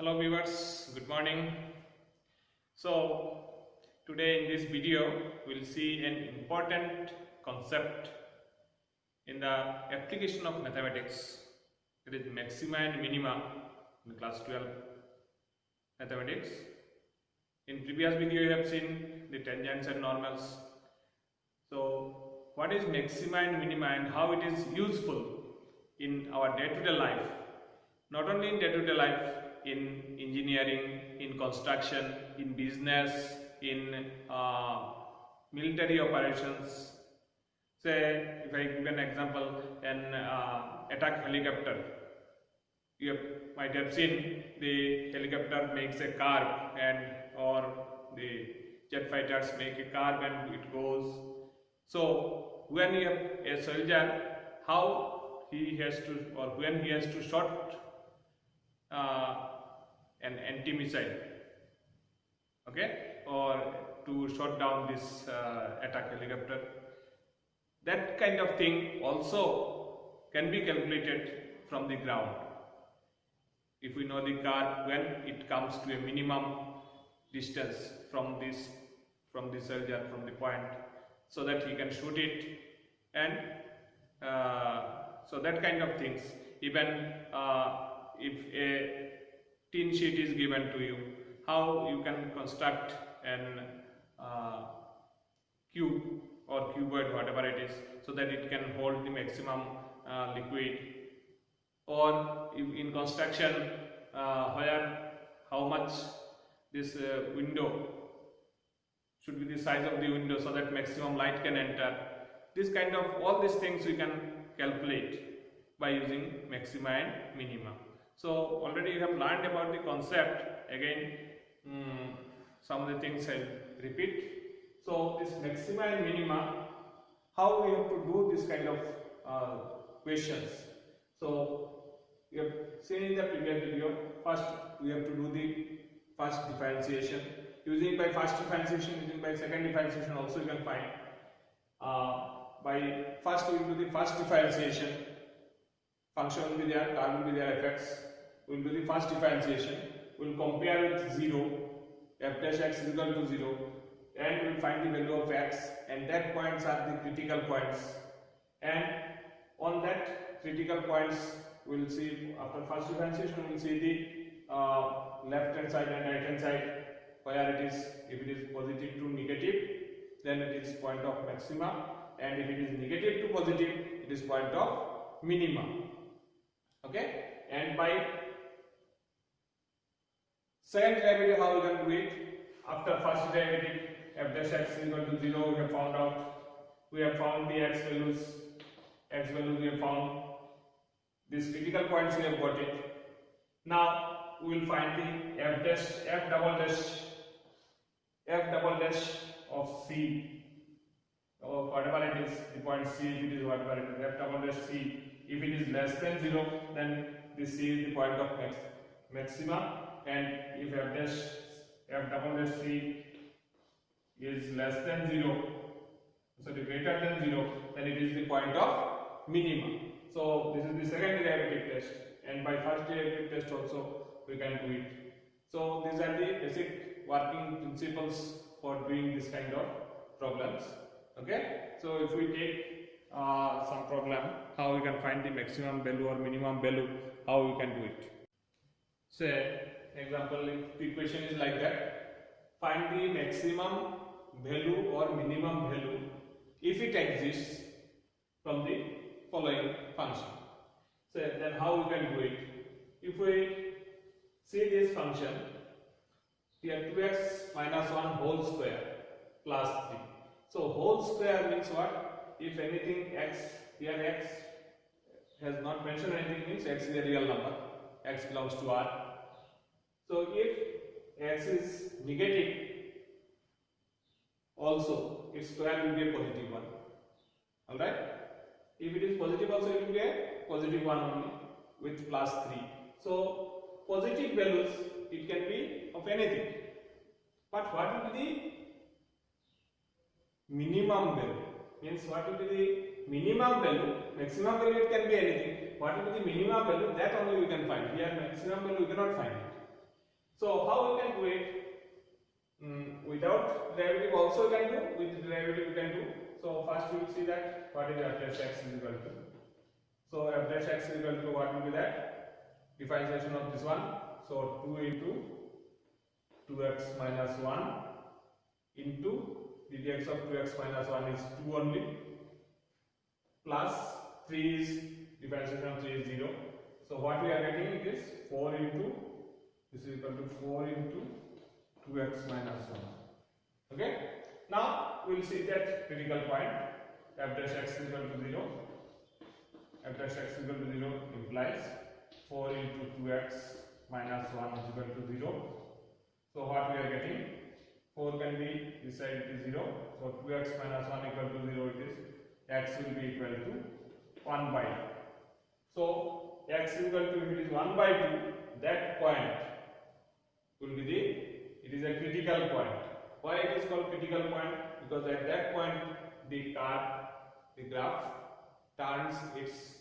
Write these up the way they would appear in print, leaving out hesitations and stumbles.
Hello viewers, good morning. So today in this video we'll see an important concept in the application of mathematics. It is maxima and minima in class 12 mathematics. In previous video you have seen the tangents and normals. So what is maxima and minima and how it is useful in our day-to-day life? Not only in day-to-day life, in engineering, in construction, in business, in military operations. Say, if I give an example, an attack helicopter. You might have seen the helicopter makes a curve, or the jet fighters make a curve and it goes. So when you have a soldier, how he has to, or when he has to shoot an anti-missile, okay, or to shut down this attack helicopter, that kind of thing also can be calculated from the ground. If we know the car, when it comes to a minimum distance from the soldier, from the point, so that he can shoot it, and so that kind of things. Even if a tin sheet is given to you, how you can construct an cube or cuboid, whatever it is, so that it can hold the maximum liquid. Or if in construction, where how much this window should be the size of the window so that maximum light can enter. This kind of, all these things we can calculate by using maxima and minima. So already you have learned about the concept. Again, some of the things I'll repeat. So this maxima and minima, how we have to do this kind of questions. So we have seen in the previous video. First we have to do the first differentiation. Using by first differentiation, using by second differentiation also you can find. By first we will do the first differentiation. Function will be there, curve will be there, fx. We will do the first differentiation. We will compare with 0, f dash x is equal to 0, and we will find the value of x, and that points are the critical points. And on that critical points, we will see, after first differentiation, we will see the left hand side and right hand side, where it is, if it is positive to negative, then it is point of maxima, and if it is negative to positive, it is point of minima. Okay, and by second derivative, how we can do it? After first derivative, f dash x is equal to 0, we have found out. We have found the x values we have found. These critical points we have got it. Now we will find the f double dash of c, or whatever it is, the point c, if it is whatever it is, f double dash c. If it is less than 0, then this c is the point of maxima, and if f double dash c is less than 0, so the greater than 0, then it is the point of minima. So this is the second derivative test, and by first derivative test also we can do it. So these are the basic working principles for doing this kind of problems. Okay, so if we take some problem, how we can find the maximum value or minimum value, how we can do it. Say example, if the equation is like that, find the maximum value or minimum value if it exists from the following function. So then how we can do it? If we see this function, here 2x minus 1 whole square plus 3. So whole square means what? If anything x, here x has not mentioned anything, means x is a real number, x belongs to R. So if x is negative, also its square will be a positive one. Alright? If it is positive also, it will be a positive one only with plus 3. So positive values, it can be of anything. But what will be the minimum value? Means what will be the minimum value? Maximum value, it can be anything. What will be the minimum value? That only we can find. Here maximum value we cannot find it. So how we can do it? Without derivative also we can do, with derivative we can do. So first we will see that what is f dash x is equal to. So f dash x is equal to what will be that? Differentiation of this one. So 2 into 2x minus 1 into the dx of 2x minus 1 is 2 only, plus 3 is differentiation of 3 is 0. So what we are getting it is 4 into, this is equal to 4 into 2x minus 1. Okay. Now we will see that critical point f dash x is equal to 0. F dash x is equal to 0 implies 4 into 2x minus 1 is equal to 0. So what we are getting? 4 can be, this side is 0. So 2x minus 1 equal to 0 it is. X will be equal to 1 by 2. So x is equal to, if it is 1 by 2, that point will be the, it is a critical point. Why it is called critical point? Because at that point the graph turns its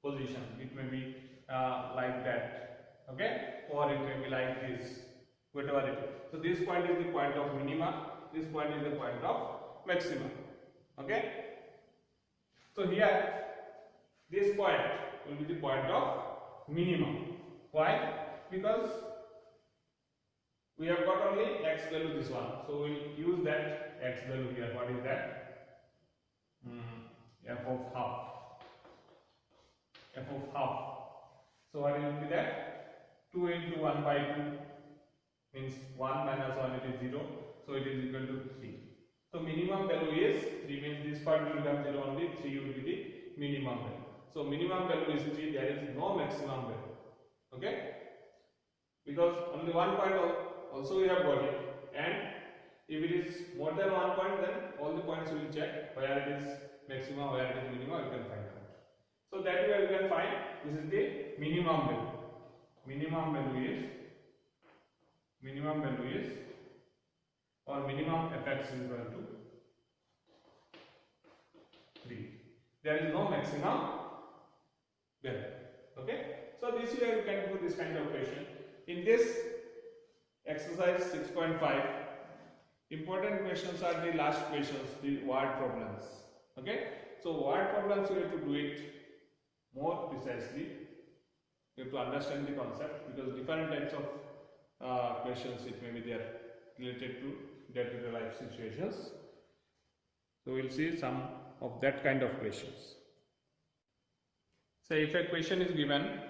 position. It may be like that, okay, or it may be like this, whatever it is. So this point is the point of minima, this point is the point of maxima, okay. So here this point will be the point of minimum. Why? Because we have got only x value this one, so we will use that x value here. What is that? F of half. F of half. So what will be that? 2 into 1 by 2 means 1 minus 1, it is 0. So it is equal to 3. So minimum value is 3, means this part will become 0 only, 3 will be the minimum value. So minimum value is 3, there is no maximum value. Okay? Because only one point also we have got it, and if it is more than one point, then all the points we will check where it is maximum, where it is minimum, you can find out. So that way you can find this is the minimum value. Minimum value is or minimum fx is equal to 3. There is no maximum value. Okay. So this way you can do this kind of question. In this exercise 6.5, important questions are the last questions, the word problems. Okay. So word problems you have to do it more precisely. You have to understand the concept, because different types of questions it may be there related to day-to-day life situations. So we will see some of that kind of questions. So if a question is given,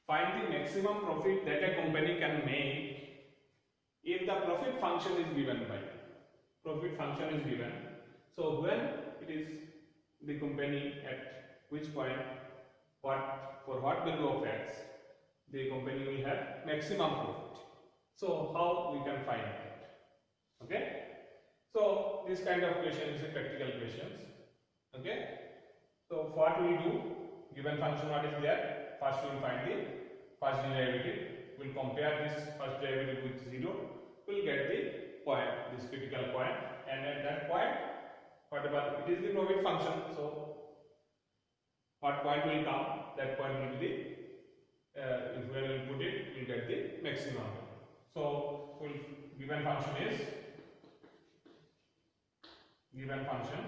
find the maximum profit that a company can make if the profit function is given by. Profit function is given. So when it is the company at which point, for what value of x, the company will have maximum profit. So how we can find that? Okay. So this kind of question is a practical questions. Okay. So what we do, given function what is there, first we will find the first derivative. We will compare this first derivative with 0. We will get the point, this critical point, and at that point, whatever it is the profit function. So what point will come, that point will be the, if we will put it, we will get the maximum. So given function is, given function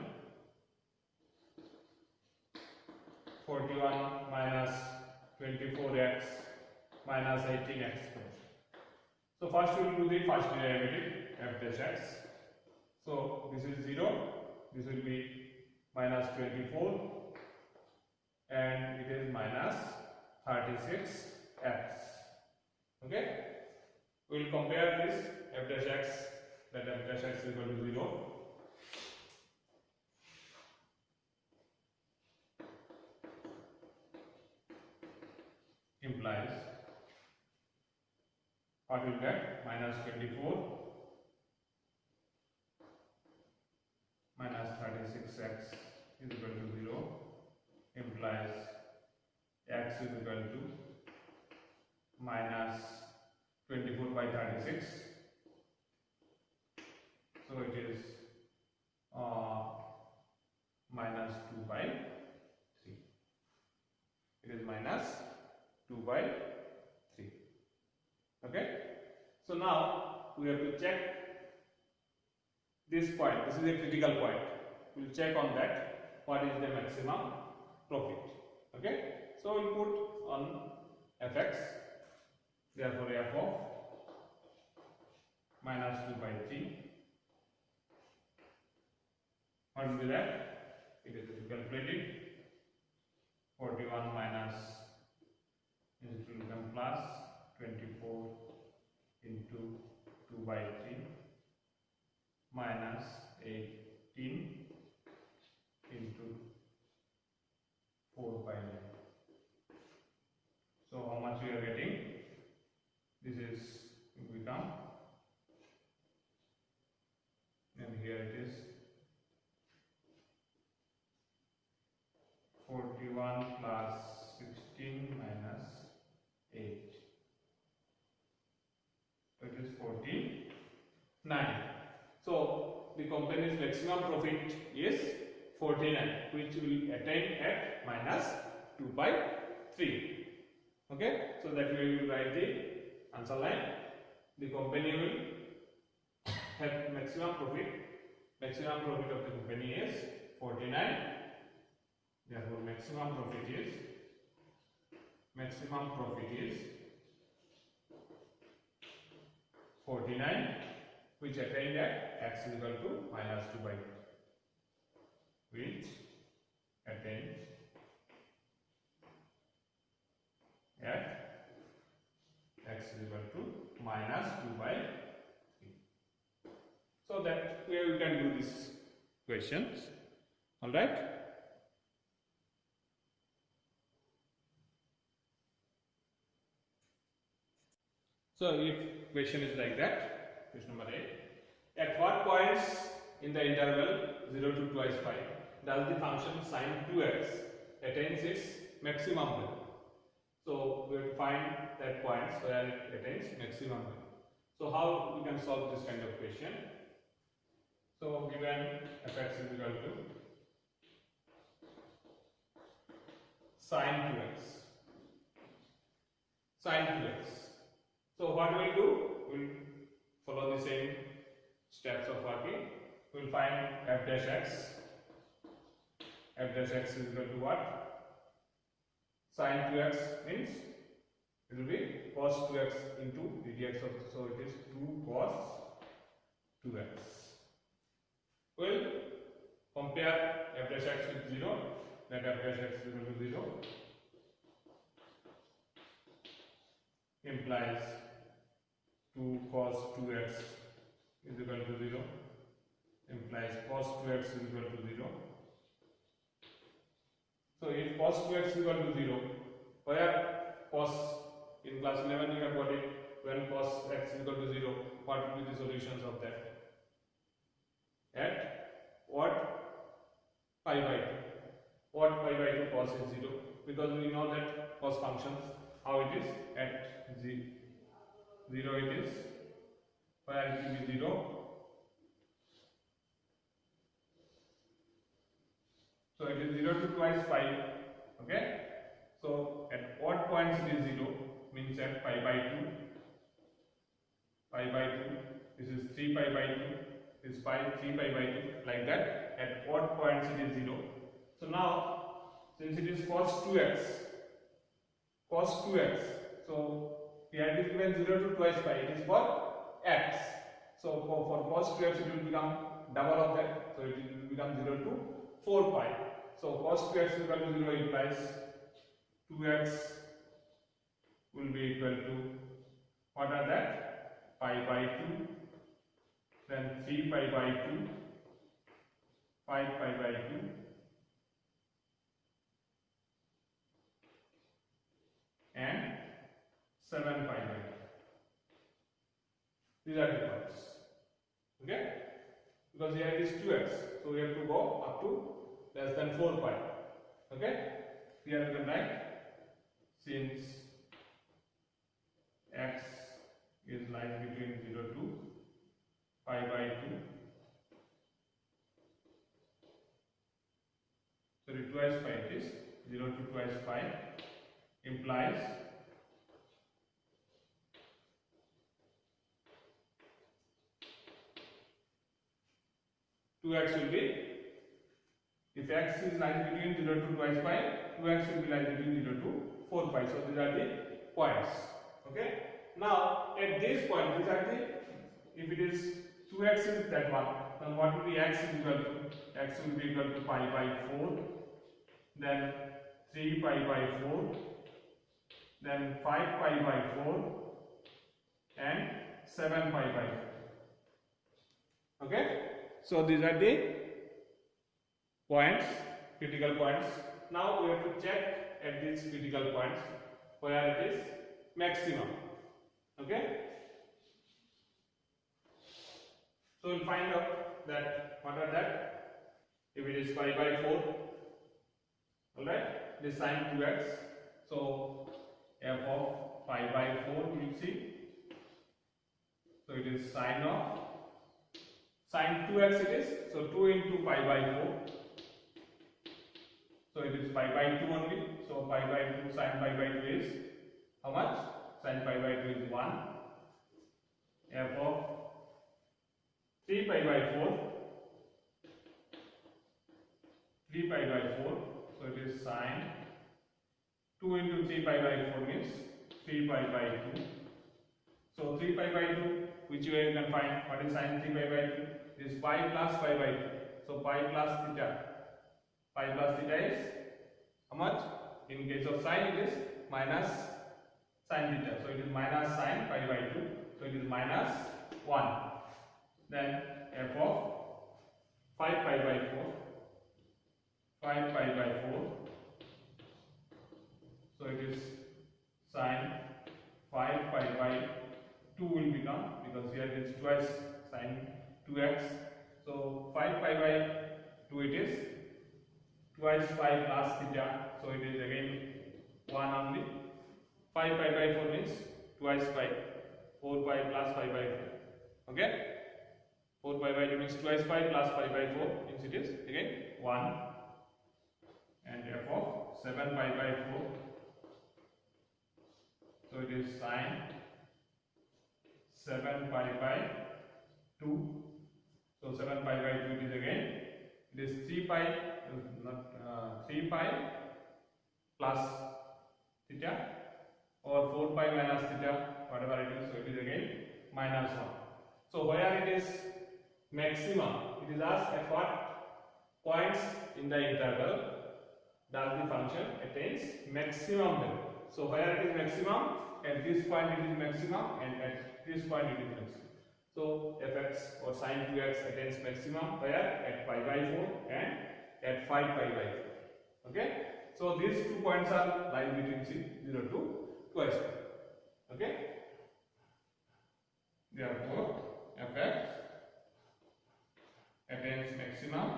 41 minus 24x minus 18x squared. So first we will do the first derivative f dash x. So this is 0, this will be minus 24 and it is minus 36x. Okay. We will compare this f dash x, that f dash x is equal to 0. Implies what will get? Minus 24 minus 36x is equal to 0, implies x is equal to minus 24 by 36. So it is minus 2 by 3. It is minus 2 by 3. Okay, so now we have to check this point. This is a critical point. We will check on that what is the maximum profit. Okay, so we will put on fx, therefore f of minus 2 by 3. What will be that? It is calculated. 41 minus it will become plus 24 into 2 by 3 minus 18 into 4 by 9. So how much we are getting? This is become, and here it is 41 plus 16 minus 8. So it is 49. So the company's maximum profit is 49, which will attain at minus 2 by 3. Okay, so that way you will write the answer line. The company will have maximum profit. Maximum profit of the company is 49. Therefore, maximum profit is 49, which attained at x is equal to minus 2 by 3. Which attains at x is equal to minus 2 by 3. So that way we can do these questions. All right. So if question is like that, question number 8. At what points in the interval 0 to 2 is 5 does the function sine 2x attains its maximum value? So we have to find that points where it attains maximum value. So how we can solve this kind of question? So given fx is equal to sine 2x. Sine 2x. So what we will do? We will follow the same steps of working. We will find f dash x. F dash x is equal to what? Sine 2x means it will be cos 2x into ddx of, so it is 2 cos 2x. We will compare f dash x with 0, let f dash x is equal to 0 implies 2 cos 2x is equal to 0 implies cos 2x is equal to 0. So if cos 2x is equal to 0, where cos in class 11 you have got it, when cos x is equal to 0, what will be the solutions of that? At what? Pi by 2. What pi by 2 cos is 0? Because we know that cos functions, how it is at 0 it is, where it will be 0. So it is 0 to twice pi. Okay. So at what points it is 0 means at pi by 2. Pi by 2. This is 3 pi by 2. This is 3 pi by 2. Like that. At what points it is 0. So now, since it is cos 2x. So here it is given 0 to twice pi. It is for x. So for cos 2x it will become double of that. So it will become 0 to 4 pi. So cos 2x is equal to 0 implies 2x will be equal to, what are that? Pi by 2, then 3 pi by 2, 5 pi by 2, and 7 pi by 2. These are the parts. Okay? Because here it is 2x, so we have to go up to less than 4 pi. Okay? Here we can write, since x is lies between 0 to pi by 2. Sorry, twice pi it is 0 to twice pi implies 2x will be, if x is lies between 0 to twice pi, 2x will be lies between 0 to 4 pi. So these are the points. Okay. Now at this point, these are the, if it is 2x is that one, then what will be x is equal to? X will be equal to pi by 4, then 3 pi by 4, then 5 pi by 4, and 7 pi by 4. Okay. So these are the points, critical points. Now we have to check at these critical points where it is maximum. Okay. So we'll find out that what are that. If it is pi by 4, alright, this sine 2x. So f of pi by 4 we will see. So it is sine of sine 2x it is. So 2 into pi by 4. So it is pi by 2 only. So pi by 2 sine pi by 2 is how much? Sine pi by 2 is 1. F of 3 pi by 4. 3 pi by 4. So it is sine 2 into 3 pi by 4 means 3 pi by 2. So 3 pi by 2, which way you can find? What is sine 3 pi by 2? This pi plus pi by 2. So pi plus theta. Pi plus theta is how much? In case of sine it is minus sine theta. So it is minus sine pi by 2. So it is minus 1. Then f of 5 pi by 4. 5 pi by 4. So it is sine 5 pi by 2 will become, because here it is twice sine 2x. So 5 pi by 2 it is twice pi plus theta. So it is again 1 only. 5 pi by 4 means twice pi. 4 pi plus 5 by 4. Okay. 4 pi by 2 means twice pi plus 5 by 4 means it is again 1. And f of 7 pi by 4. So it is sine 7 pi by 2. So 7 pi by 2 it is again, it is 3 pi, not 3 pi plus theta, or 4 pi minus theta, whatever it is. So it is again minus 1. So where it is maximum, it is asked at what points in the interval does the function attains maximum value. So where it is maximum, at this point it is maximum, and at this point it is maximum. So fx or sine 2x attains maximum where? At pi by 4 and at 5 pi by 4. Okay. So these 2 points are lying between 0 to twice pi. Okay. Therefore fx attains maximum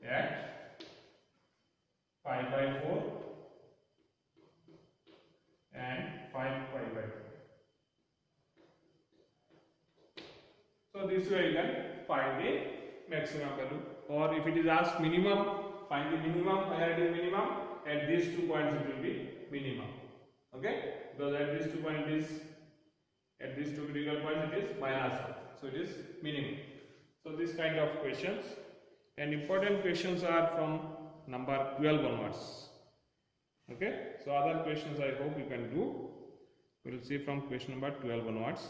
at pi by 4 and 5 pi by 4. So this way you can find the maximum value. Or if it is asked minimum, find the minimum. Where it is minimum? At these 2 points it will be minimum. Okay? Because at these 2 points it is, at these 2 critical points it is minus 1. So it is minimum. So this kind of questions, and important questions are from number 12 onwards. Okay? So other questions I hope you can do. We will see from question number 12 onwards.